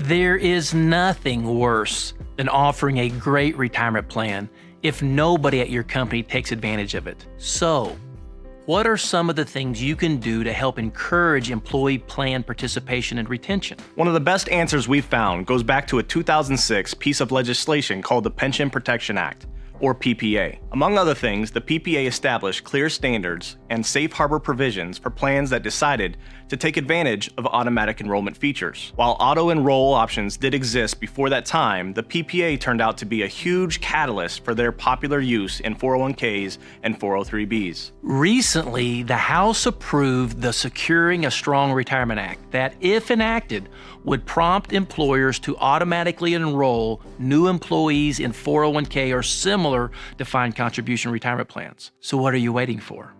There is nothing worse than offering a great retirement plan if nobody at your company takes advantage of it. So, what are some of the things you can do to help encourage employee plan participation and retention? One of the best answers we've found goes back to a 2006 piece of legislation called the Pension Protection Act, or PPA. Among other things, the PPA established clear standards and safe harbor provisions for plans that decided to take advantage of automatic enrollment features. While auto-enroll options did exist before that time, the PPA turned out to be a huge catalyst for their popular use in 401ks and 403bs. Recently, the House approved the Securing a Strong Retirement Act that, if enacted, would prompt employers to automatically enroll new employees in 401k or similar defined contribution retirement plans. So what are you waiting for?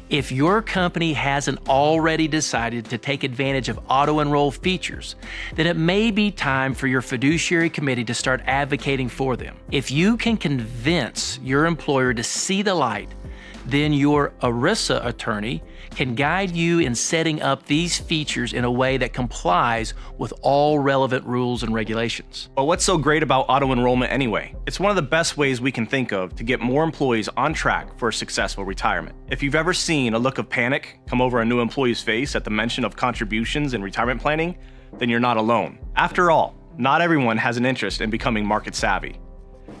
If your company hasn't already decided to take advantage of auto-enroll features, then it may be time for your fiduciary committee to start advocating for them. If you can convince your employer to see the light, then your ERISA attorney can guide you in setting up these features in a way that complies with all relevant rules and regulations. But what's so great about auto-enrollment anyway? It's one of the best ways we can think of to get more employees on track for a successful retirement. If you've ever seen a look of panic come over a new employee's face at the mention of contributions and retirement planning, then you're not alone. After all, not everyone has an interest in becoming market savvy.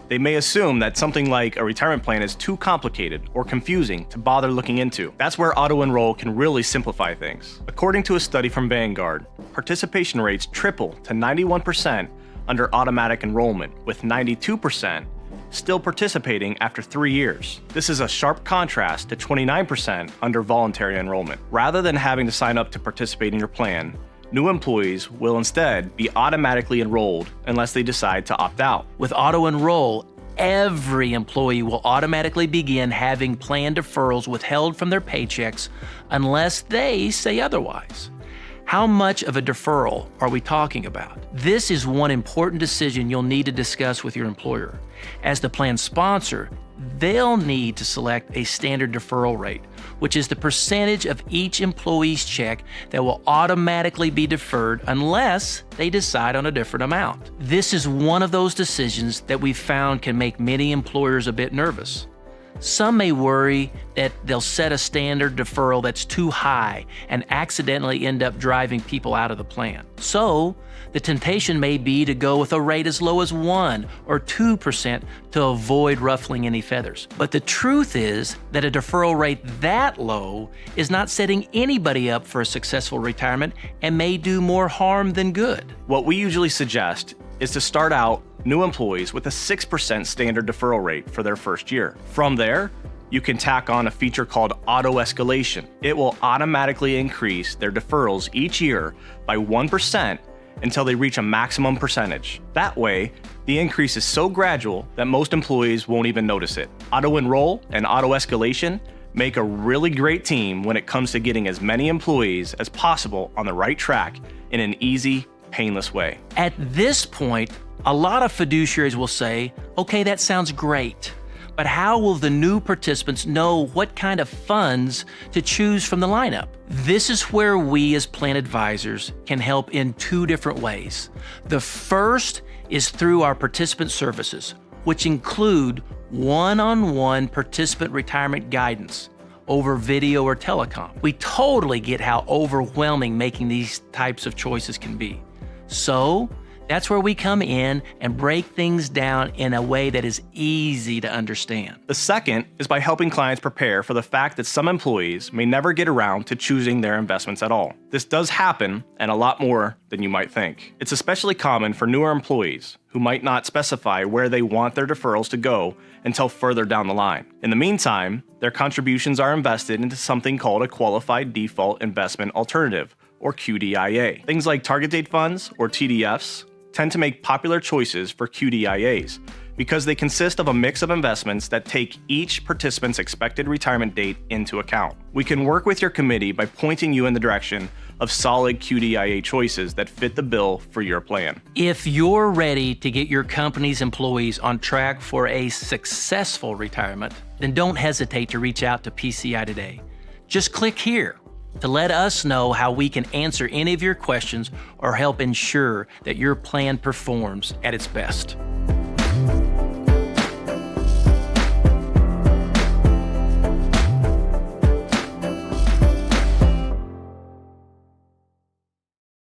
They may assume that something like a retirement plan is too complicated or confusing to bother looking into. That's where auto-enroll can really simplify things. According to a study from Vanguard, participation rates triple to 91% under automatic enrollment, with 92% still participating after 3 years. This is a sharp contrast to 29% under voluntary enrollment. Rather than having to sign up to participate in your plan, new employees will instead be automatically enrolled unless they decide to opt out. With auto-enroll, every employee will automatically begin having plan deferrals withheld from their paychecks unless they say otherwise. How much of a deferral are we talking about? This is one important decision you'll need to discuss with your employer. As the plan sponsor, they'll need to select a standard deferral rate, which is the percentage of each employee's check that will automatically be deferred unless they decide on a different amount. This is one of those decisions that we've found can make many employers a bit nervous. Some may worry that they'll set a standard deferral that's too high and accidentally end up driving people out of the plan. So, the temptation may be to go with a rate as low as 1 or 2% to avoid ruffling any feathers. But the truth is that a deferral rate that low is not setting anybody up for a successful retirement and may do more harm than good. What we usually suggest is to start out new employees with a 6% standard deferral rate for their first year. From there, you can tack on a feature called auto escalation. It will automatically increase their deferrals each year by 1% until they reach a maximum percentage. That way, the increase is so gradual that most employees won't even notice it. Auto enroll and auto escalation make a really great team when it comes to getting as many employees as possible on the right track in an easy, painless way. At this point, a lot of fiduciaries will say, okay, that sounds great, but how will the new participants know what kind of funds to choose from the lineup? This is where we as plan advisors can help in 2 different ways. The first is through our participant services, which include one-on-one participant retirement guidance over video or telecom. We totally get how overwhelming making these types of choices can be. So, that's where we come in and break things down in a way that is easy to understand. The second is by helping clients prepare for the fact that some employees may never get around to choosing their investments at all. This does happen, and a lot more than you might think. It's especially common for newer employees who might not specify where they want their deferrals to go until further down the line. In the meantime, their contributions are invested into something called a Qualified Default Investment Alternative, or QDIA. Things like target date funds, or TDFs, tend to make popular choices for QDIAs because they consist of a mix of investments that take each participant's expected retirement date into account. We can work with your committee by pointing you in the direction of solid QDIA choices that fit the bill for your plan. If you're ready to get your company's employees on track for a successful retirement, then don't hesitate to reach out to PCI today. Just click here to let us know how we can answer any of your questions or help ensure that your plan performs at its best.